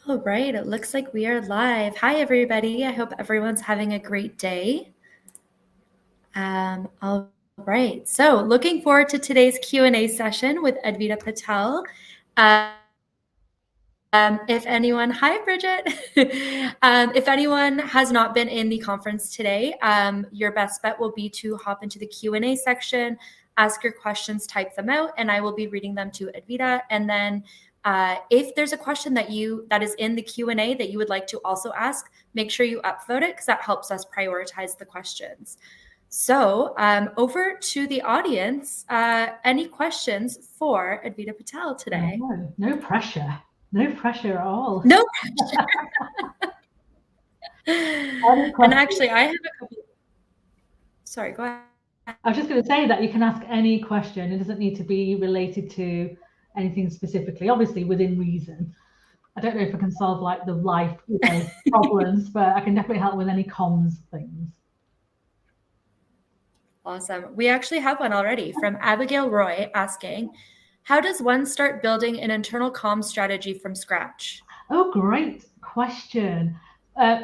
All right, it looks like we are live. Hi, everybody. I hope everyone's having a great day. All right, so looking forward to today's Q&A session with Advita Patel. If anyone, hi Bridget. If anyone has not been in the conference today, your best bet will be to hop into the Q&A section, ask your questions, type them out, and I will be reading them to Advita. And then if there's a question that is in the Q&A that you would like to also ask, make sure you upvote it because that helps us prioritize the questions. So over to the audience. Any questions for Advita Patel today? No pressure. No pressure at all. No pressure. And actually, I have a couple. Sorry, go ahead. I was just going to say that you can ask any question. It doesn't need to be related to anything specifically, obviously within reason. I don't know if I can solve like the life problems, but I can definitely help with any comms things. Awesome. We actually have one already from Abigail Roy asking, how does one start building an internal comms strategy from scratch? Oh, great question.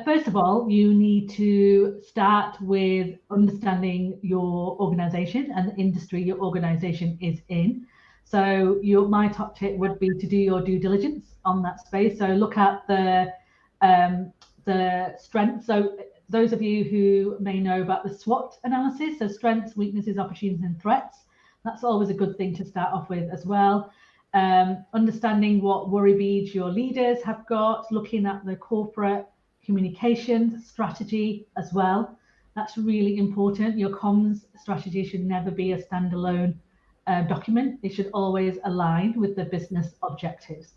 First of all, you need to start with understanding your organization and the industry your organization is in. So my top tip would be to do your due diligence on that space. So look at the strengths. So those of you who may know about the SWOT analysis, so strengths, weaknesses, opportunities, and threats, that's always a good thing to start off with as well. Understanding what worry beads your leaders have got, looking at the corporate communications strategy as well. That's really important. Your comms strategy should never be a standalone document. It should always align with the business objectives.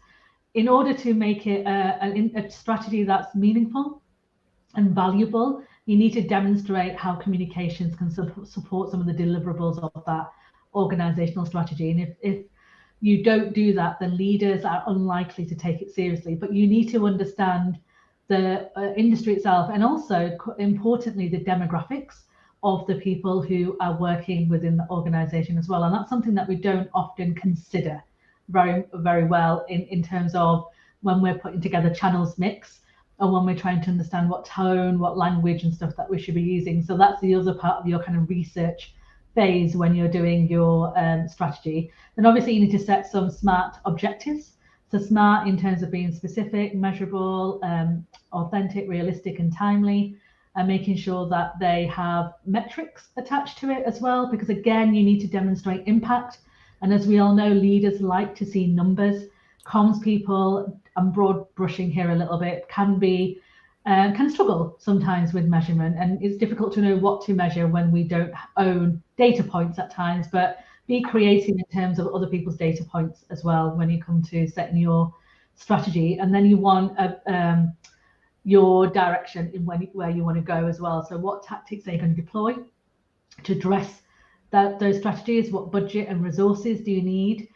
In order to make it a strategy that's meaningful and valuable, you need to demonstrate how communications can support some of the deliverables of that organizational strategy. And if you don't do that, then leaders are unlikely to take it seriously. But you need to understand the industry itself, and also importantly, the demographics of the people who are working within the organization as well. And that's something that we don't often consider very, very well in terms of when we're putting together channels mix, or when we're trying to understand what tone, what language and stuff that we should be using. So that's the other part of your kind of research phase when you're doing your strategy. Then obviously you need to set some SMART objectives. So SMART in terms of being specific, measurable, authentic, realistic, and timely, and making sure that they have metrics attached to it as well, because again, you need to demonstrate impact. And as we all know, leaders like to see numbers. Comms people, I'm broad brushing here a little bit, can struggle sometimes with measurement, and it's difficult to know what to measure when we don't own data points at times. But be creative in terms of other people's data points as well when you come to setting your strategy. And then you want your direction in where you want to go as well. So what tactics are you going to deploy to address those strategies? What budget and resources do you need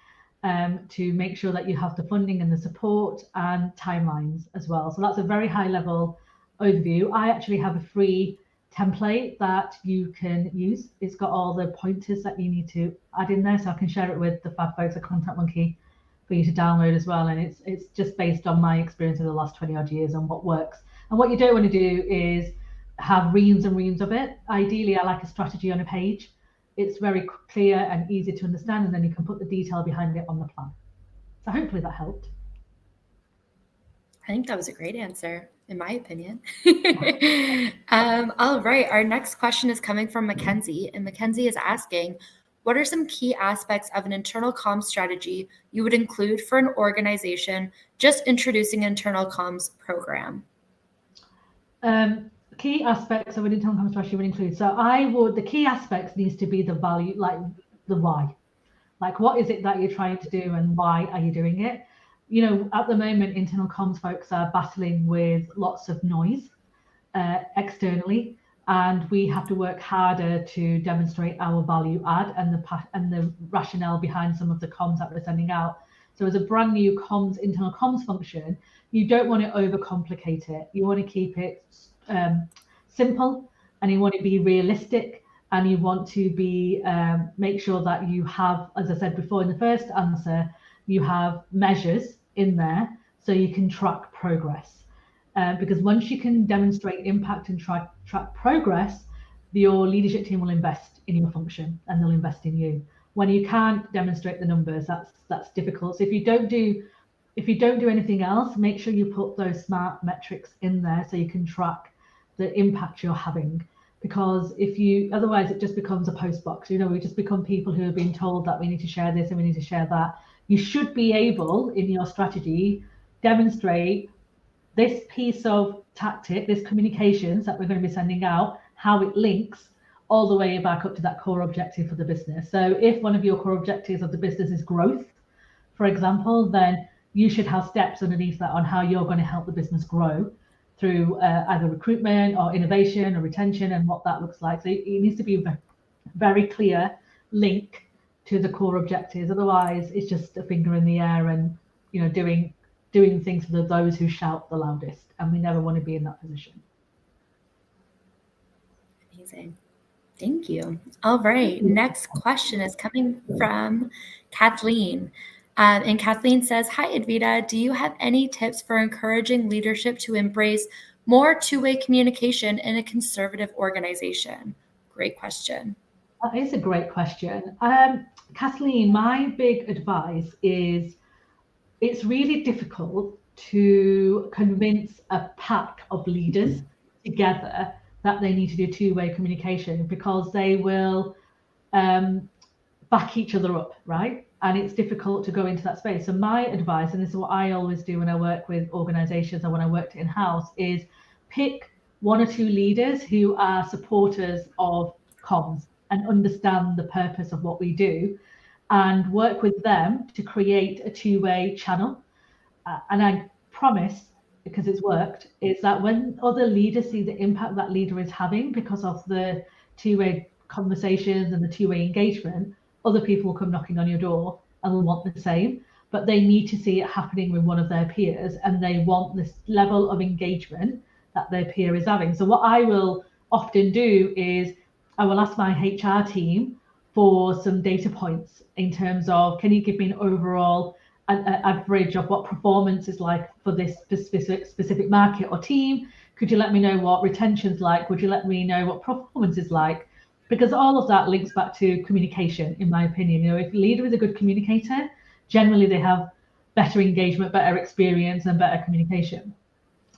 to make sure that you have the funding and the support and timelines as well? So that's a very high level overview. I actually have a free template that you can use. It's got all the pointers that you need to add in there, so I can share it with the fab folks at Contact Monkey for you to download as well. And it's just based on my experience of the last 20 odd years on what works. And what you don't want to do is have reams and reams of it. Ideally, I like a strategy on a page. It's very clear and easy to understand, and then you can put the detail behind it on the plan. So hopefully that helped. I think that was a great answer, in my opinion. All right, our next question is coming from Mackenzie, and Mackenzie is asking, what are some key aspects of an internal comms strategy you would include for an organization just introducing an internal comms program? Key aspects of an internal comms strategy would include, the key aspects needs to be the value, like the why. Like, what is it that you're trying to do and why are you doing it? You know, at the moment, internal comms folks are battling with lots of noise externally, and we have to work harder to demonstrate our value add and the rationale behind some of the comms that we're sending out. So as a brand new internal comms function, you don't want to overcomplicate it. You want to keep it simple, and you want to be realistic, and you want to be make sure that you have, as I said before in the first answer, you have measures in there so you can track progress. Because once you can demonstrate impact and track progress, your leadership team will invest in your function and they'll invest in you. When you can't demonstrate the numbers, that's difficult. So if you don't do anything else, make sure you put those SMART metrics in there so you can track the impact you're having. Because otherwise it just becomes a post box. We just become people who have been told that we need to share this and we need to share that. You should be able, in your strategy, demonstrate this piece of tactic, this communications that we're going to be sending out, how it links all the way back up to that core objective for the business. So if one of your core objectives of the business is growth, for example, then you should have steps underneath that on how you're going to help the business grow through either recruitment or innovation or retention and what that looks like. So it needs to be a very clear link to the core objectives. Otherwise, it's just a finger in the air and doing things for those who shout the loudest, and we never want to be in that position. Amazing. Thank you. All right. Next question is coming from Kathleen. And Kathleen says, hi, Advita. Do you have any tips for encouraging leadership to embrace more two-way communication in a conservative organization? Great question. That is a great question. Kathleen, my big advice is it's really difficult to convince a pack of leaders together that they need to do two-way communication, because they will back each other up, right? And it's difficult to go into that space. So my advice, and this is what I always do when I work with organizations or when I worked in-house, is pick one or two leaders who are supporters of comms and understand the purpose of what we do, and work with them to create a two-way channel. And I promise, because it's worked, is that when other leaders see the impact that leader is having because of the two-way conversations and the two-way engagement, other people will come knocking on your door and will want the same, but they need to see it happening with one of their peers, and they want this level of engagement that their peer is having. So what I will often do is I will ask my HR team for some data points in terms of, can you give me an overall average of what performance is like for this specific market or team? Could you let me know what retention's like? Would you let me know what performance is like? Because all of that links back to communication, in my opinion. If a leader is a good communicator, generally they have better engagement, better experience, and better communication.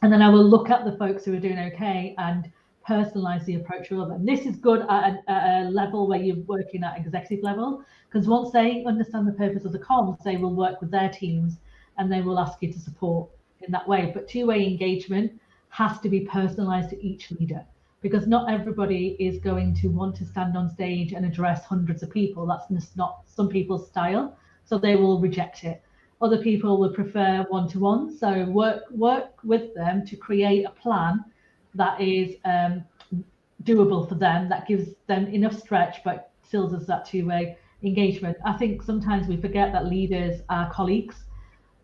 And then I will look at the folks who are doing okay and personalize the approach for them. This is good at a level where you're working at executive level, because once they understand the purpose of the comms, they will work with their teams and they will ask you to support in that way. But two-way engagement has to be personalized to each leader, because not everybody is going to want to stand on stage and address hundreds of people. That's just not some people's style, so they will reject it. Other people would prefer one-to-one, so work with them to create a plan that is doable for them, that gives them enough stretch but still does that two-way engagement. I think sometimes we forget that leaders are colleagues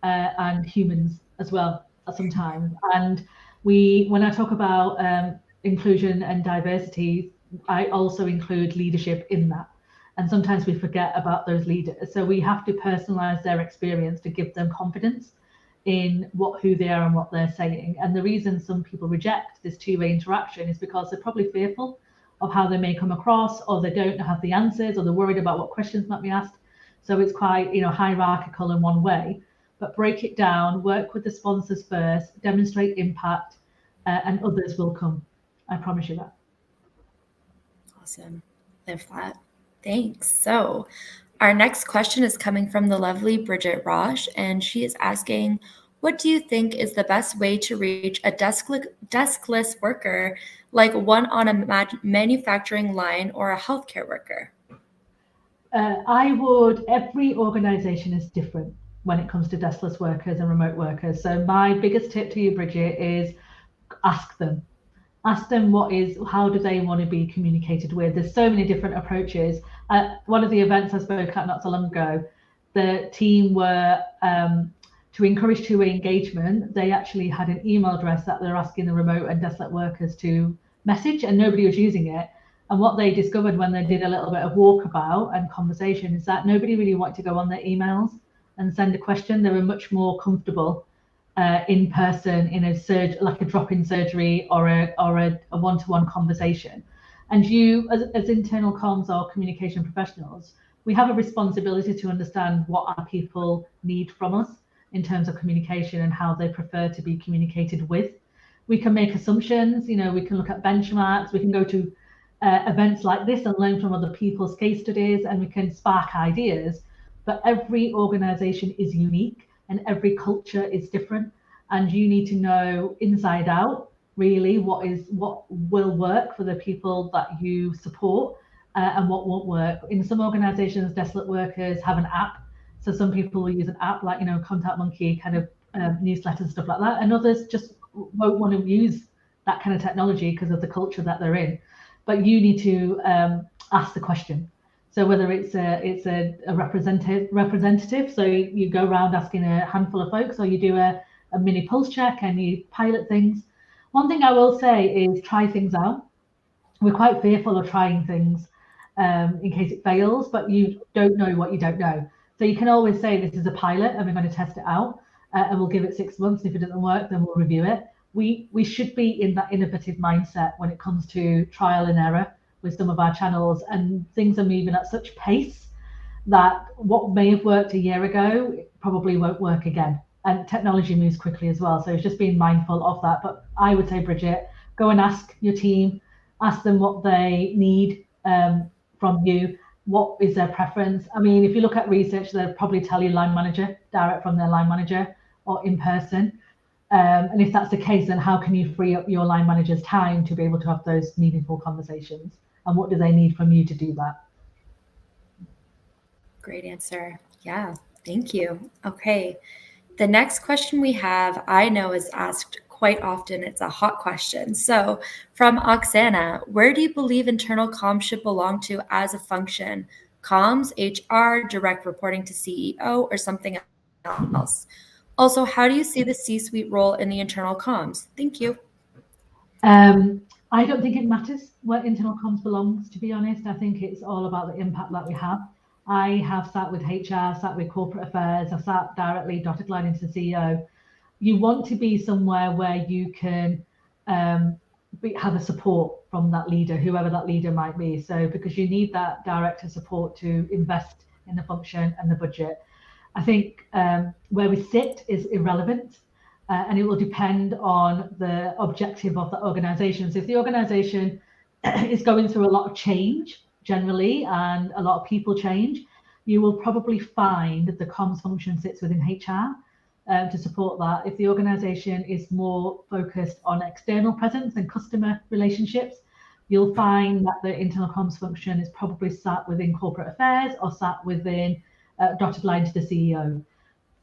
and humans as well sometimes. And when I talk about inclusion and diversity, I also include leadership in that. And sometimes we forget about those leaders. So we have to personalize their experience to give them confidence in who they are and what they're saying. And the reason some people reject this two-way interaction is because they're probably fearful of how they may come across, or they don't have the answers, or they're worried about what questions might be asked. So it's quite hierarchical in one way. But break it down, work with the sponsors first, demonstrate impact, and others will come. I promise you that. Awesome. Love that. Thanks. So our next question is coming from the lovely Bridget Roche, and she is asking, what do you think is the best way to reach a deskless worker, like one on a manufacturing line or a healthcare worker? Every organization is different when it comes to deskless workers and remote workers. So my biggest tip to you, Bridget, is ask them. Ask them how do they want to be communicated with. There's so many different approaches. One of the events I spoke at not so long ago, the team were, to encourage two-way engagement, they actually had an email address that they're asking the remote and desolate workers to message, and nobody was using it. And what they discovered when they did a little bit of walkabout and conversation is that nobody really wanted to go on their emails and send a question. They were much more comfortable in person in a like a drop-in surgery or a one-to-one conversation. And you, as internal comms or communication professionals, we have a responsibility to understand what our people need from us in terms of communication and how they prefer to be communicated with. We can make assumptions, we can look at benchmarks, we can go to events like this and learn from other people's case studies, and we can spark ideas. But every organization is unique and every culture is different, and you need to know inside out really what will work for the people that you support, and what won't work. In some organizations, desolate workers have an app, so some people will use an app like Contact Monkey kind of newsletters, stuff like that, and others just won't want to use that kind of technology because of the culture that they're in. But you need to ask the question. So whether it's a representative, so you go around asking a handful of folks, or you do a mini pulse check and you pilot things. One thing I will say is try things out. We're quite fearful of trying things in case it fails, but you don't know what you don't know. So you can always say this is a pilot and we're going to test it out, and we'll give it 6 months. If it doesn't work, then we'll review it. We should be in that innovative mindset when it comes to trial and error with some of our channels, and things are moving at such pace that what may have worked a year ago probably won't work again. And technology moves quickly as well. So it's just being mindful of that. But I would say, Bridget, go and ask your team, ask them what they need from you. What is their preference? I mean, if you look at research, they'll probably tell you line manager, direct from their line manager, or in person. And if that's the case, then how can you free up your line manager's time to be able to have those meaningful conversations? And what do they need from you to do that? Great answer. Yeah, thank you. Okay. The next question we have, I know is asked quite often. It's a hot question. So from Oksana, where do you believe internal comms should belong to as a function? Comms, HR, direct reporting to CEO, or something else? Also, how do you see the C-suite role in the internal comms? Thank you. I don't think it matters where internal comms belongs, to be honest. I think it's all about the impact that we have. I have sat with HR, sat with corporate affairs, I've sat directly dotted line into the CEO. You want to be somewhere where you can have a support from that leader, whoever that leader might be. So because you need that director support to invest in the function and the budget. I think where we sit is irrelevant, and it will depend on the objective of the organization. So if the organization is going through a lot of change generally and a lot of people change, you will probably find that the comms function sits within HR to support that. If the organization is more focused on external presence and customer relationships, you'll find that the internal comms function is probably sat within corporate affairs or sat within dotted line to the CEO.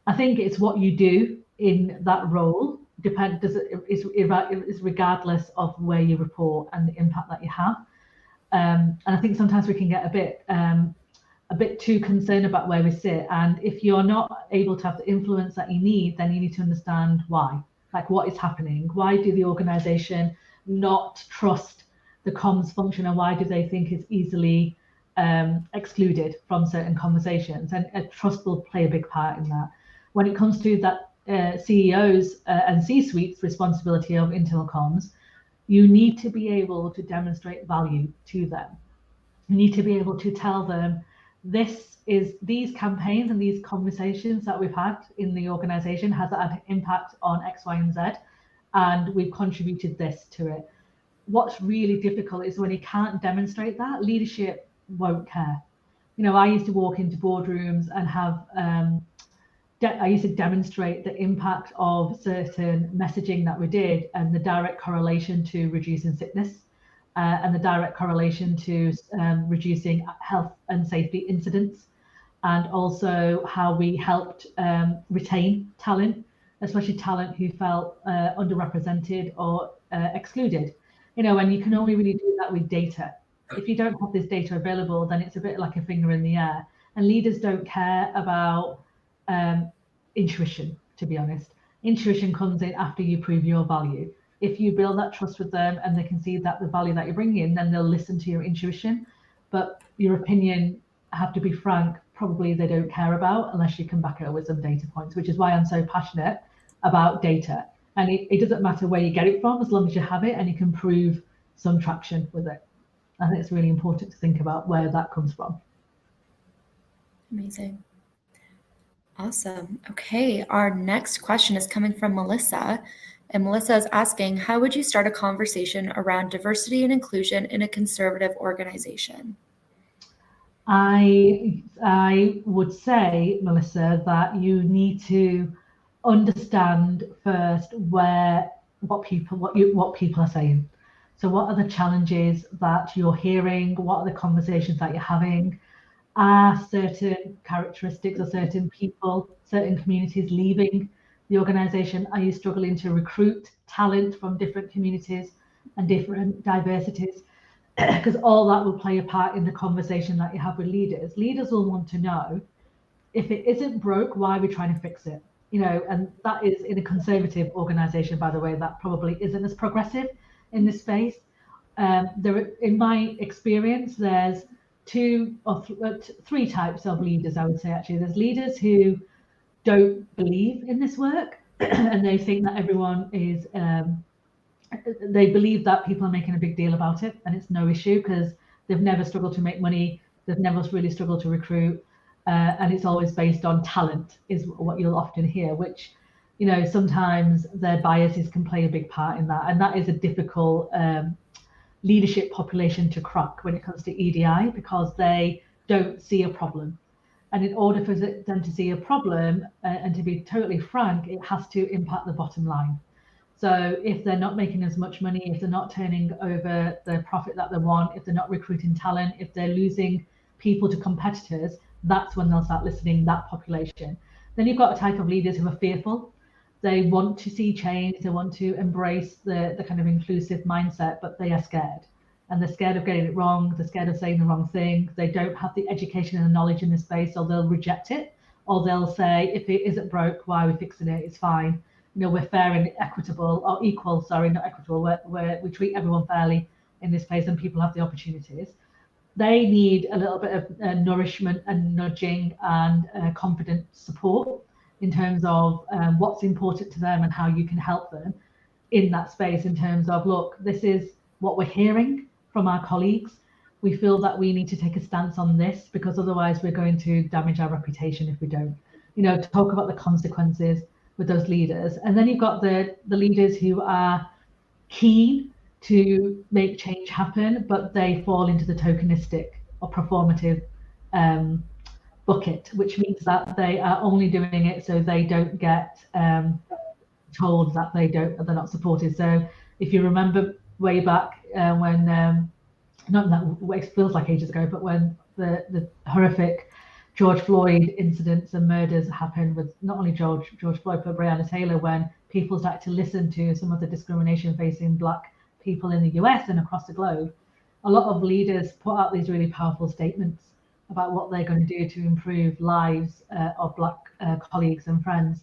I think it's what you do in that role is regardless of where you report and the impact that you have. And I think sometimes we can get a bit too concerned about where we sit. And if you're not able to have the influence that you need, then you need to understand why. Like, what is happening? Why do the organization not trust the comms function, and why do they think it's easily excluded from certain conversations? And trust will play a big part in that. When it comes to that CEOs and C-suite's responsibility of internal comms, you need to be able to demonstrate value to them. You need to be able to tell them, these campaigns and these conversations that we've had in the organization has had an impact on X, Y, and Z, and we've contributed this to it. What's really difficult is when you can't demonstrate that, leadership won't care. I used to walk into boardrooms and have I used to demonstrate the impact of certain messaging that we did, and the direct correlation to reducing sickness, and the direct correlation to reducing health and safety incidents, and also how we helped retain talent, especially talent who felt underrepresented or excluded. And you can only really do that with data. If you don't have this data available, then it's a bit like a finger in the air. And leaders don't care about intuition, to be honest. Intuition comes in after you prove your value. If you build that trust with them and they can see that the value that you bring in, then they'll listen to your intuition. But your opinion, I have to be frank, probably they don't care about unless you can back it up with some data points, which is why I'm so passionate about data. And it doesn't matter where you get it from, as long as you have it and you can prove some traction with it. I think it's really important to think about where that comes from. Amazing. Awesome. Okay, our next question is coming from Melissa. And Melissa is asking, how would you start a conversation around diversity and inclusion in a conservative organization? I would say, Melissa, that you need to understand first what people are saying. So what are the challenges that you're hearing? What are the conversations that you're having? Are certain characteristics or certain people, certain communities leaving the organization? Are you struggling to recruit talent from different communities and different diversities? Because all that will play a part in the conversation that you have with leaders. Leaders will want to know, if it isn't broke, why are we trying to fix it? And that is, in a conservative organization, by the way, that probably isn't as progressive in this space. In my experience, there's three types of leaders, I would say, actually. There's leaders who don't believe in this work and they think that everyone is they believe that people are making a big deal about it, and it's no issue because they've never struggled to make money, they've never really struggled to recruit, and it's always based on talent, is what you'll often hear, which, sometimes their biases can play a big part in that, and that is a difficult leadership population to crack when it comes to EDI, because they don't see a problem. And in order for them to see a problem, and to be totally frank, it has to impact the bottom line. So if they're not making as much money, if they're not turning over the profit that they want, if they're not recruiting talent, if they're losing people to competitors, that's when they'll start listening, that population. Then you've got a type of leaders who are fearful. They want to see change, they want to embrace the kind of inclusive mindset, but they are scared. And they're scared of getting it wrong, they're scared of saying the wrong thing, they don't have the education and the knowledge in this space, so they'll reject it, or they'll say, if it isn't broke, why are we fixing it? It's fine. We're fair and equitable, or equal, sorry, not equitable, we treat everyone fairly in this place and people have the opportunities. They need a little bit of nourishment and nudging and confident support in terms of what's important to them and how you can help them in that space, in terms of, look, this is what we're hearing from our colleagues. We feel that we need to take a stance on this because otherwise we're going to damage our reputation if we don't. Talk about the consequences with those leaders. And then you've got the leaders who are keen to make change happen, but they fall into the tokenistic or performative bucket, which means that they are only doing it so they don't get told that they're not supported. So if you remember way back when, not that it feels like ages ago, but when the horrific George Floyd incidents and murders happened with not only George Floyd, but Breonna Taylor, when people started to listen to some of the discrimination facing Black people in the US and across the globe, a lot of leaders put out these really powerful statements about what they're going to do to improve lives of Black colleagues and friends.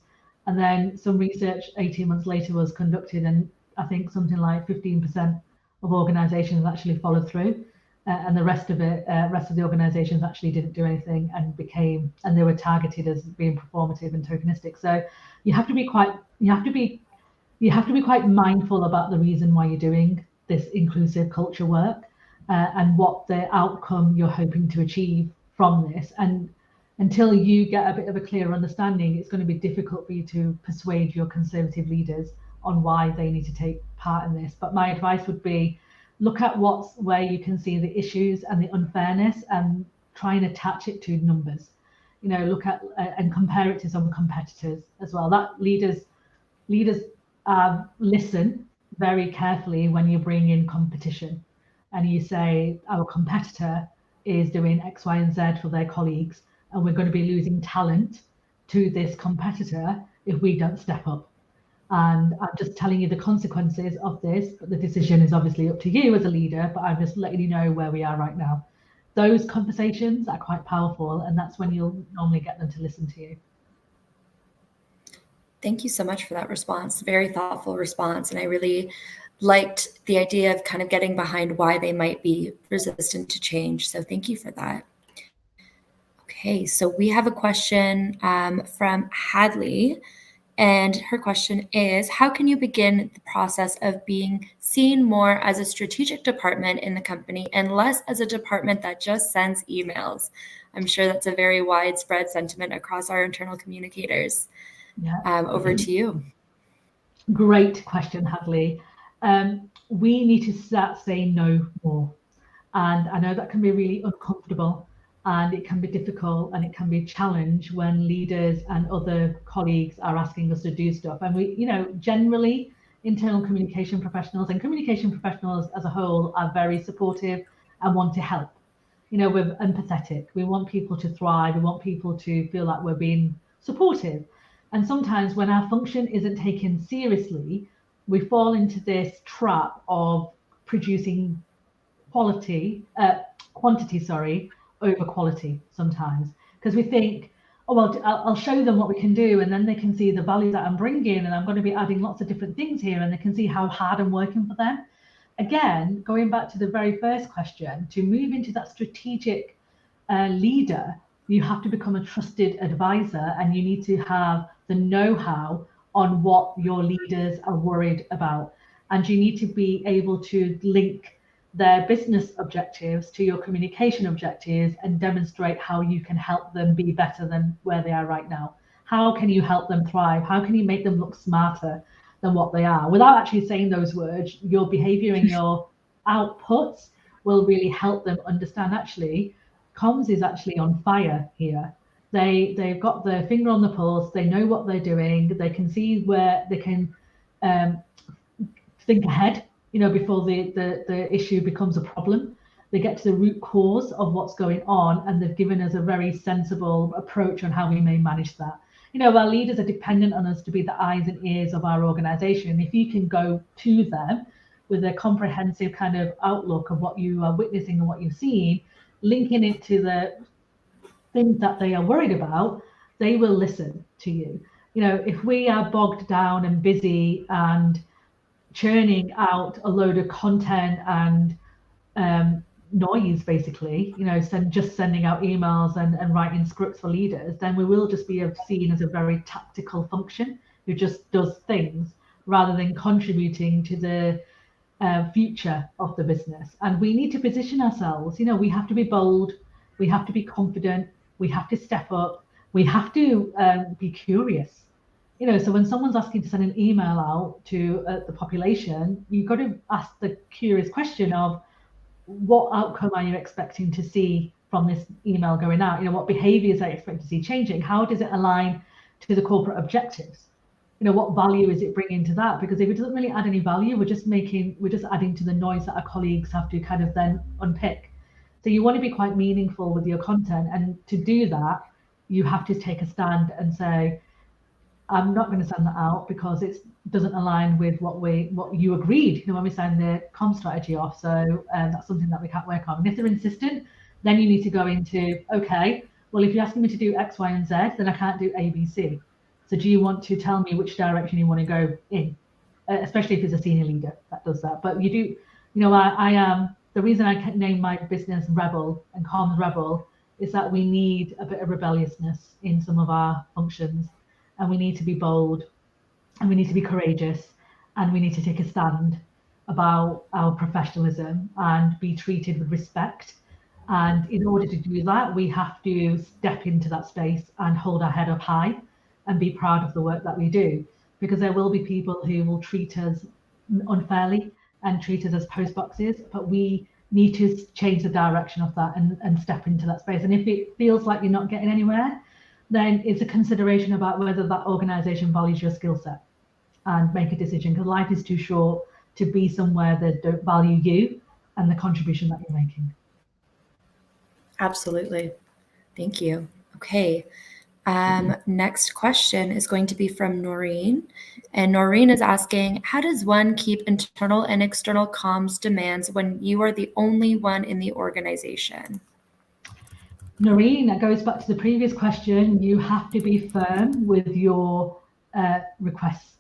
And then some research 18 months later was conducted, and I think something like 15% of organizations actually followed through. And the rest of the organizations actually didn't do anything and they were targeted as being performative and tokenistic. So you have to be quite mindful about the reason why you're doing this inclusive culture work and what the outcome you're hoping to achieve from this. And until you get a bit of a clear understanding, it's going to be difficult for you to persuade your conservative leaders on why they need to take part in this. But my advice would be, look at where you can see the issues and the unfairness and try and attach it to numbers. Look at and compare it to some competitors as well. That leaders listen very carefully when you bring in competition and you say, our competitor is doing X, Y, and Z for their colleagues, and we're going to be losing talent to this competitor if we don't step up. And I'm just telling you the consequences of this, but the decision is obviously up to you as a leader, but I'm just letting you know where we are right now. Those conversations are quite powerful, and that's when you'll normally get them to listen to you. Thank you so much for that response. Very thoughtful response. And I really liked the idea of kind of getting behind why they might be resistant to change. So thank you for that. Okay, so we have a question from Hadley. And her question is, how can you begin the process of being seen more as a strategic department in the company and less as a department that just sends emails? I'm sure that's a very widespread sentiment across our internal communicators. Yeah. Over to you. Great question, Hadley. We need to start saying no more. And I know that can be really uncomfortable, and it can be difficult, and it can be a challenge when leaders and other colleagues are asking us to do stuff. And we, generally internal communication professionals and communication professionals as a whole are very supportive and want to help. We're empathetic. We want people to thrive. We want people to feel like we're being supportive. And sometimes when our function isn't taken seriously, we fall into this trap of producing quantity, over quality sometimes, because we think, oh, well, I'll show them what we can do, and then they can see the value that I'm bringing, and I'm going to be adding lots of different things here, and they can see how hard I'm working for them. Again, going back to the very first question, to move into that strategic leader, you have to become a trusted advisor, and you need to have the know-how on what your leaders are worried about. And you need to be able to link their business objectives to your communication objectives and demonstrate how you can help them be better than where they are right now. How can you help them thrive? How can you make them look smarter than what they are? Without actually saying those words, your behavior and your outputs will really help them understand, actually, comms is actually on fire here. They've got their finger on the pulse. They know what they're doing. They can see where they can think ahead, before the issue becomes a problem. They get to the root cause of what's going on, and they've given us a very sensible approach on how we may manage that. Our leaders are dependent on us to be the eyes and ears of our organization. If you can go to them with a comprehensive kind of outlook of what you are witnessing and what you've seen, linking it to the things that they are worried about, they will listen to you. If we are bogged down and busy and churning out a load of content and noise, basically, just sending out emails and writing scripts for leaders, then we will just be seen as a very tactical function who just does things rather than contributing to the future of the business. And we need to position ourselves. We have to be bold, we have to be confident, we have to step up, we have to be curious. So when someone's asking to send an email out to the population, you've got to ask the curious question of, what outcome are you expecting to see from this email going out? What behaviors are you expecting to see changing? How does it align to the corporate objectives? What value is it bringing to that? Because if it doesn't really add any value, we're just adding to the noise that our colleagues have to kind of then unpick. So you want to be quite meaningful with your content, and to do that, you have to take a stand and say, I'm not going to send that out because it doesn't align with what you agreed, when we signed the comm strategy off. So that's something that we can't work on. And if they're insistent, then you need to go into, okay, well, if you're asking me to do X, Y, and Z, then I can't do A, B, C. So do you want to tell me which direction you want to go in? Especially if it's a senior leader that does that. But you do, I am, the reason I named my business Rebel and CommsRebel is that we need a bit of rebelliousness in some of our functions. And we need to be bold, and we need to be courageous, and we need to take a stand about our professionalism and be treated with respect. And in order to do that, we have to step into that space and hold our head up high and be proud of the work that we do. Because there will be people who will treat us unfairly and treat us as post boxes, but we need to change the direction of that and step into that space. And if it feels like you're not getting anywhere, then it's a consideration about whether that organization values your skill set, and make a decision, because life is too short to be somewhere that don't value you and the contribution that you're making. Absolutely. Thank you. Okay. Next question is going to be from Noreen. And Noreen is asking, how does one keep internal and external comms demands when you are the only one in the organization? Noreen, that goes back to the previous question. You have to be firm with your requests.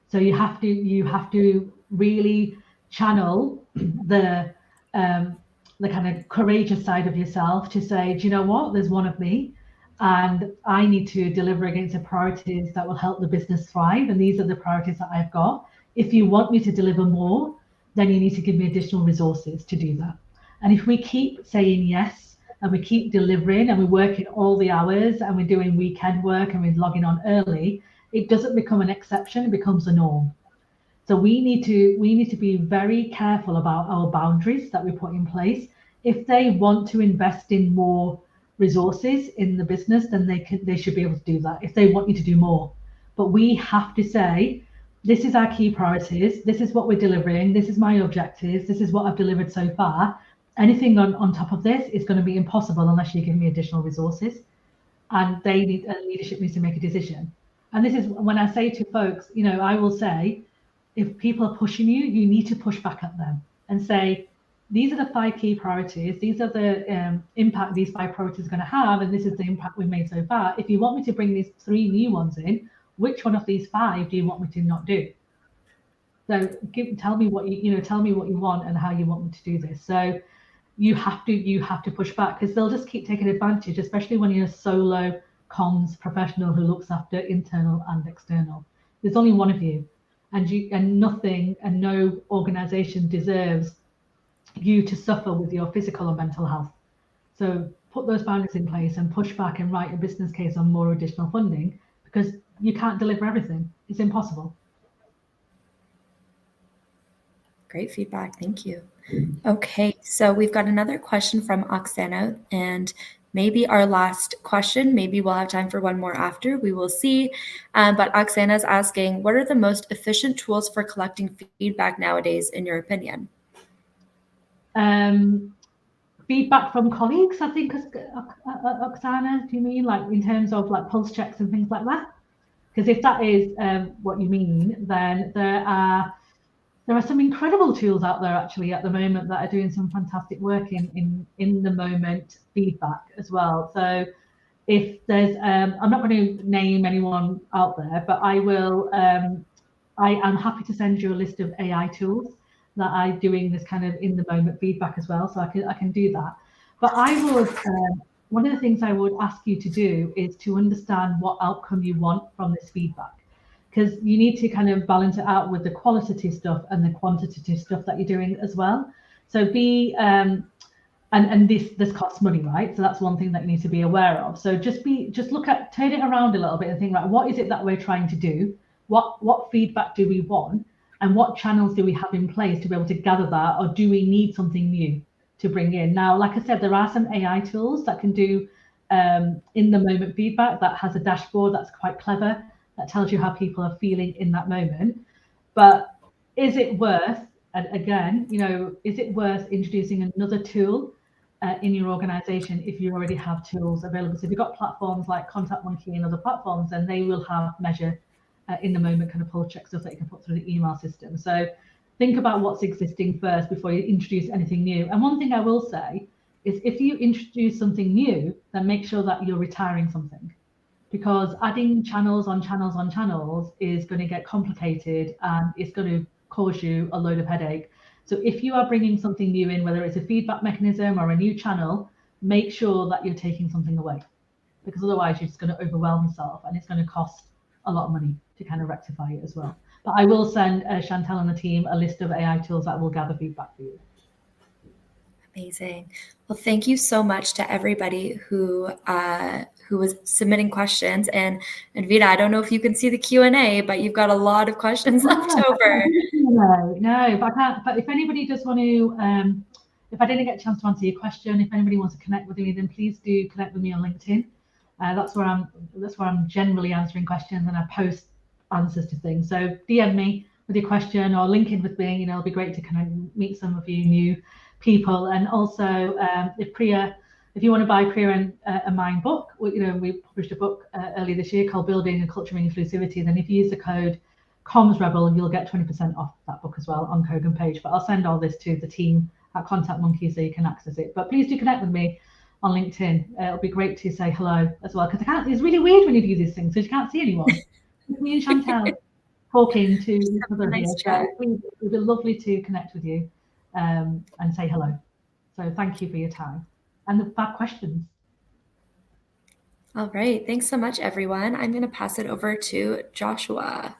So you have to really channel the kind of courageous side of yourself to say, do you know what? There's one of me, and I need to deliver against the priorities that will help the business thrive. And these are the priorities that I've got. If you want me to deliver more, then you need to give me additional resources to do that. And if we keep saying yes, and we keep delivering, and we're working all the hours, and we're doing weekend work, and we're logging on early, it doesn't become an exception, it becomes a norm. So we need to be very careful about our boundaries that we put in place. If they want to invest in more resources in the business, then they should be able to do that if they want you to do more. But we have to say, this is our key priorities, this is what we're delivering, this is my objectives, this is what I've delivered so far. Anything on top of this is going to be impossible unless you give me additional resources. And leadership needs to make a decision. And this is when I say to folks, I will say, if people are pushing you, you need to push back at them and say, these are the 5 key priorities. These are the impact these 5 priorities are going to have, and this is the impact we've made so far. If you want me to bring these 3 new ones in, which one of these 5 do you want me to not do? So tell me what you want and how you want me to do this. So you have to push back, because they'll just keep taking advantage, especially when you're a solo comms professional who looks after internal and external. There's only one of you, and nothing and no organization deserves you to suffer with your physical or mental health. So put those boundaries in place and push back and write a business case on more additional funding, because you can't deliver everything. It's impossible. Great feedback. Thank you. Okay, so we've got another question from Oksana, and maybe our last question. Maybe we'll have time for one more after. We will see. But Oksana is asking, what are the most efficient tools for collecting feedback nowadays, in your opinion? Feedback from colleagues, I think, Oksana, do you mean like in terms of like pulse checks and things like that? Because if that is what you mean, then there are some incredible tools out there actually at the moment that are doing some fantastic work in the moment feedback as well. So if there's, I'm not going to name anyone out there, but I will. I am happy to send you a list of AI tools that are doing this kind of in the moment feedback as well. So I can do that. But I would. One of the things I would ask you to do is to understand what outcome you want from this feedback, because you need to kind of balance it out with the qualitative stuff and the quantitative stuff that you're doing as well. So and this costs money, right? So that's one thing that you need to be aware of. So just turn it around a little bit and think, right, what is it that we're trying to do? What feedback do we want? And what channels do we have in place to be able to gather that? Or do we need something new to bring in? Now, like I said, there are some AI tools that can do in the moment feedback that has a dashboard that's quite clever, that tells you how people are feeling in that moment. But is it worth, and again, is it worth introducing another tool in your organization if you already have tools available? So if you've got platforms like Contact Monkey and other platforms, then they will have measure in the moment kind of pulse check stuff that you can put through the email system. So think about what's existing first before you introduce anything new. And one thing I will say is, if you introduce something new, then make sure that you're retiring something, because adding channels on channels on channels is going to get complicated and it's going to cause you a load of headache. So if you are bringing something new in, whether it's a feedback mechanism or a new channel, make sure that you're taking something away, because otherwise you're just going to overwhelm yourself and it's going to cost a lot of money to kind of rectify it as well. But I will send Chantel and the team a list of AI tools that will gather feedback for you. Amazing. Well, thank you so much to everybody who was submitting questions. And Advita, I don't know if you can see the Q&A, but you've got a lot of questions left over. No, but I can't. But if anybody does want to, if I didn't get a chance to answer your question, if anybody wants to connect with me, then please do connect with me on LinkedIn. That's where I'm generally answering questions, and I post answers to things. So DM me with your question or link in with me. It'll be great to kind of meet some of you new people. And also, if you want to buy Priya and mine book, we published a book earlier this year called Building a Culture of Inclusivity. Then if you use the code CommsRebel, you'll get 20% off that book as well on Kogan page. But I'll send all this to the team at Contact Monkey so you can access it. But please do connect with me on LinkedIn. It'll be great to say hello as well, because it's really weird when you do these things, so you can't see anyone. Me and Chantel talking to each other here. So it would be lovely to connect with you and say hello. So thank you for your time and the fab questions. All right. Thanks so much, everyone. I'm going to pass it over to Joshua.